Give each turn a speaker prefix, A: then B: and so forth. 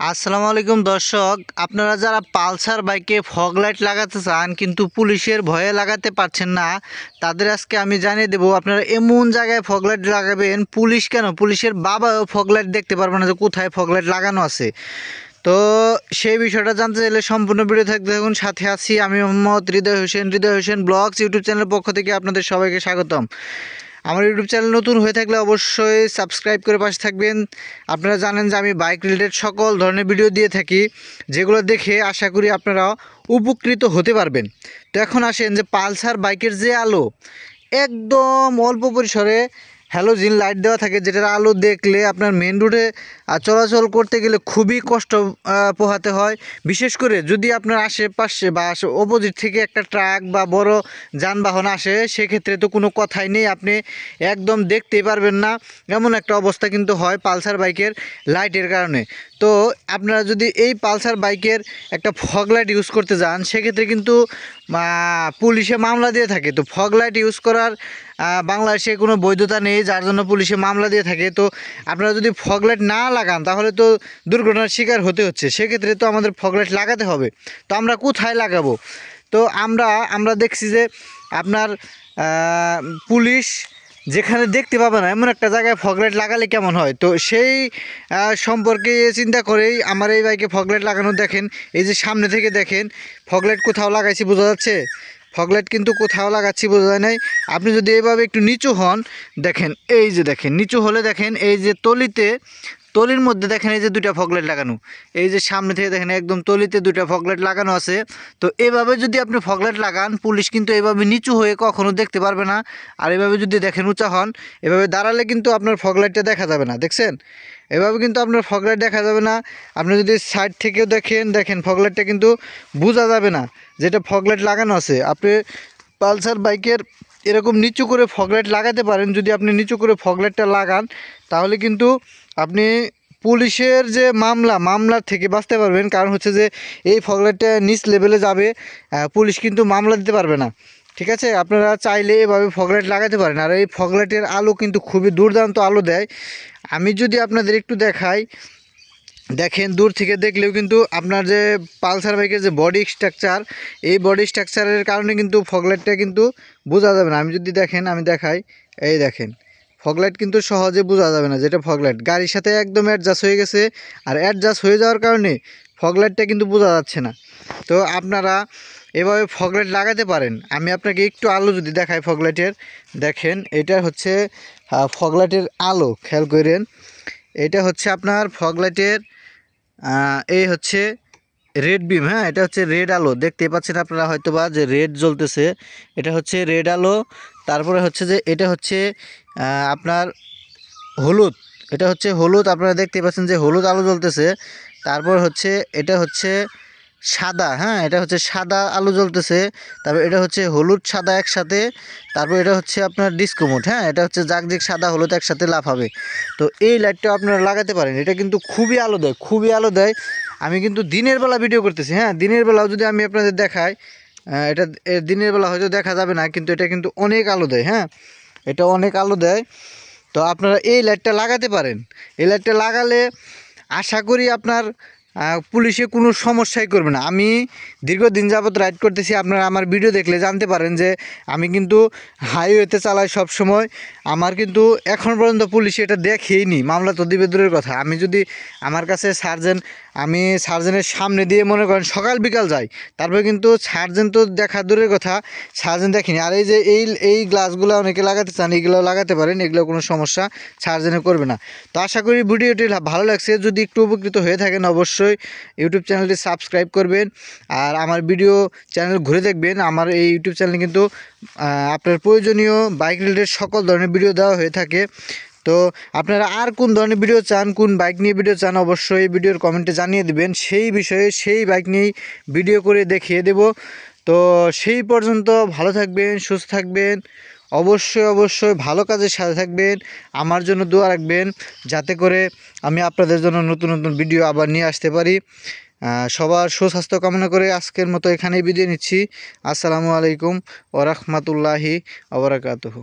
A: আসসালামু আলাইকুম দর্শক, আপনারা যারা পালসার বাইকে ফগ লাইট লাগাতে চান কিন্তু পুলিশের ভয়ে লাগাতে পারছেন না, তাদের আজকে আমি জানিয়ে দেবো আপনারা এমন জায়গায় ফগ লাইট লাগাবেন। পুলিশ কেন, পুলিশের বাবাও ফগ লাইট দেখতে পারবে না যে কোথায় ফগ লাইট লাগানো আছে। তো সেই বিষয়টা জানতে চাইলে সম্পূর্ণ ভিডিও থাকতে থাকুন। সাথে আছি আমি মোহাম্মদ হৃদয় হোসেন ব্লগস ইউটিউব চ্যানেলের পক্ষ থেকে আপনাদের সবাইকে স্বাগতম। আমার ইউটিউব চ্যানেল নতুন হয়ে থাকলে অবশ্যই সাবস্ক্রাইব করে পাশে থাকবেন। আপনারা জানেন যে আমি বাইক রিলেটেড সকল ধরনের ভিডিও দিয়ে থাকি, যেগুলো দেখে আশা করি আপনারা উপকৃত হতে পারবেন। তো এখন আসেন যে পালসার বাইকের যে আলো একদম অল্প পরিসরে হ্যালোজিন লাইট দেওয়া থাকে, যেটার আলো দেখলে আপনার মেন রোডে চলাচল করতে গেলে খুবই কষ্ট পোহাতে হয়। বিশেষ করে যদি আপনার আশেপাশে বা অপোজিট থেকে একটা ট্রাক বা বড় যানবাহন আসে, সেক্ষেত্রে তো কোনো কথাই নেই, আপনি একদম দেখতেই পারবেন না। এমন একটা অবস্থা কিন্তু হয় পালসার বাইকের লাইটের কারণে। তো আপনারা যদি এই পালসার বাইকের একটা ফগ লাইট ইউজ করতে যান, সেক্ষেত্রে কিন্তু পুলিশে মামলা দিয়ে থাকে। তো ফগ লাইট ইউজ করার বাংলাদেশে কোনো বৈধতা নেই, যার জন্য পুলিশে মামলা দিয়ে থাকে। তো আপনারা যদি ফগ লাইট না লাগান তাহলে তো দুর্ঘটনার শিকার হতে হচ্ছে। সেক্ষেত্রে তো আমাদের ফগ লাইট লাগাতে হবে। তো আমরা কোথায় লাগাবো? তো আমরা দেখছি যে আপনার পুলিশ যেখানে দেখতে পাবে না এমন একটা জায়গায় ফগ লাইট লাগালে কেমন হয়। তো সেই সম্পর্কে চিন্তা করেই আমার এই বাইকে ফগ লাইট লাগানো। দেখেন, এই যে সামনে থেকে দেখেন ফগ লাইট কোথাও লাগাইছি, বোঝা যাচ্ছে? ফগ লাইট কিন্তু কোথাও লাগাচ্ছি বোঝা যায় নাই। আপনি যদি এভাবে একটু নিচু হন, দেখেন, এই যে দেখেন নিচু হলে দেখেন এই যে তলির মধ্যে দেখেন এই যে দুইটা ফগ লাইট লাগানো। এই যে সামনে থেকে দেখেন একদম তলিতে দুইটা ফগ লাইট লাগানো আছে। তো এভাবে যদি আপনি ফগ লাইট লাগান, পুলিশ কিন্তু এভাবে নিচু হয়ে কখনো দেখতে পারবে না। আর এভাবে যদি দেখেন উঁচা হন, এভাবে দাঁড়ালে কিন্তু আপনার ফগ লাইটটা দেখা যাবে না। দেখছেন, এভাবে কিন্তু আপনার ফগ লাইট দেখা যাবে না। আপনি যদি সাইড থেকেও দেখেন ফগ লাইটটা কিন্তু বোঝা যাবে না যেটা ফগ লাইট লাগানো আছে। আপনি পালসার বাইকের এরকম নিচু করে ফগ লাইট লাগাতে পারেন। যদি আপনি নিচু করে ফগ লাইটটা লাগান, তাহলে কিন্তু আপনি পুলিশের যে মামলার থেকে বাঁচতে পারবেন। কারণ হচ্ছে যে এই ফগ লাইটটা নিচ লেভেলে যাবে, পুলিশ কিন্তু মামলা দিতে পারবে না। ঠিক আছে, আপনারা চাইলে এভাবে ফগ লাইট লাগাতে পারেন। আর এই ফগ লাইটের আলো কিন্তু খুবই দুর্দান্ত আলো দেয়। আমি যদি আপনাদের একটু দেখাই, দেখেন দূর থেকে দেখলেও কিন্তু আপনার যে পালসার বাইকের যে বডি স্ট্রাকচার, এই বডি স্ট্রাকচারের কারণে কিন্তু ফগ লাইটটা কিন্তু বোঝা যাবে না। আমি যদি দেখেন, আমি দেখাই, এই দেখেন ফগ লাইট কিন্তু সহজে বোঝা যাবে না যেটা ফগ লাইট। গাড়ির সাথে একদম অ্যাডজাস্ট হয়ে গেছে, আর অ্যাডজাস্ট হয়ে যাওয়ার কারণে ফগ লাইটটা কিন্তু বোঝা যাচ্ছে না। তো আপনারা এভাবে ফগ লাইট লাগাতে পারেন। আমি আপনাকে একটু আলো যদি দেখাই ফগ লাইটের, দেখেন এটা হচ্ছে ফগ লাইটের আলো, খেয়াল করেন। এটা হচ্ছে আপনার ফগ লাইটের এই হচ্ছে রেড বিম। হ্যাঁ, এটা হচ্ছে রেড আলো, দেখতে পাচ্ছেন আপনারা হয়তো বা যে রেড জ্বলতেছে, এটা হচ্ছে রেড আলো। তারপরে হচ্ছে যে এটা হচ্ছে আপনার হলুদ, এটা হচ্ছে হলুদ, আপনারা দেখতে পাচ্ছেন যে হলুদ আলো জ্বলতেছে। তারপর হচ্ছে এটা হচ্ছে সাদা। হ্যাঁ, এটা হচ্ছে সাদা আলো জ্বলতেছে। তারপর এটা হচ্ছে হলুদ সাদা একসাথে। তারপর এটা হচ্ছে আপনার ডিস্কো মোড। হ্যাঁ, এটা হচ্ছে জাগজিগ সাদা হলুদ একসাথে লাফাবে। তো এই লাইটটা আপনারা লাগাতে পারেন। এটা কিন্তু খুবই আলো দেয়, খুবই আলো দেয়। আমি কিন্তু দিনের বেলা ভিডিও করতেছি। হ্যাঁ, দিনের বেলাও যদি আমি আপনাদের দেখাই, এটা দিনের বেলা হয়তো দেখা যাবে না, কিন্তু এটা কিন্তু অনেক আলো দেয়। হ্যাঁ, এটা অনেক আলো দেয়। তো আপনারা এই লাইটটা লাগাতে পারেন। এই লাইটটা লাগালে আশা করি আপনার পুলিশে কোনো সমস্যাই করবে না। আমি দীর্ঘদিন যাবত রাইড করতেছি, আপনারা আমার ভিডিও দেখলে জানতে পারেন যে আমি কিন্তু হাইওয়েতে চালাই সব সময়। আমার কিন্তু এখন পর্যন্ত পুলিশ এটা দেখেইনি, মামলা তো দিবে দূরের কথা। আমি যদি আমার কাছে আমি সার্জেনের সামনে দিয়ে মনে করেন সকাল বিকাল যাই, তারপরে কিন্তু সার্জেন তো দেখা দূরের কথা, সার্জেন দেখিনি। আর এই যে এই গ্লাসগুলো অনেকে লাগাতে চান, এইগুলো লাগাতে পারেন, এগুলো কোনো সমস্যা সার্জেনে করবে না। তো আশা করি ভিডিওটি ভালো লাগছে। যদি একটু উপকৃত হয়ে থাকেন অবশ্যই ইউটিউব চ্যানেলটি সাবস্ক্রাইব করবেন, আর আমার ভিডিও চ্যানেল ঘুরে দেখবেন। আমার এই ইউটিউব চ্যানেলে কিন্তু আপনার প্রয়োজনীয় বাইক রিলেটেড সকল ধরনের ভিডিও দেওয়া হয়ে থাকে। তো আপনারা আর কোন ধরনের ভিডিও চান, কোন বাইক নিয়ে ভিডিও চান, অবশ্যই ভিডিওর কমেন্টে জানিয়ে দেবেন। সেই বিষয়ে সেই বাইক নিয়েই ভিডিও করে দেখিয়ে দেব। তো সেই পর্যন্ত ভালো থাকবেন, সুস্থ থাকবেন। অবশ্যই ভালো কাজের সাথে থাকবেন। আমার জন্য দোয়া রাখবেন, যাতে করে আমি আপনাদের জন্য নতুন নতুন ভিডিও আবার নিয়ে আসতে পারি। সবার সুস্বাস্থ্য কামনা করে আজকের মতো এখানেই বিদায় নিচ্ছি। আসসালামু আলাইকুম ওয়া রাহমাতুল্লাহি ওয়া বারাকাতুহু।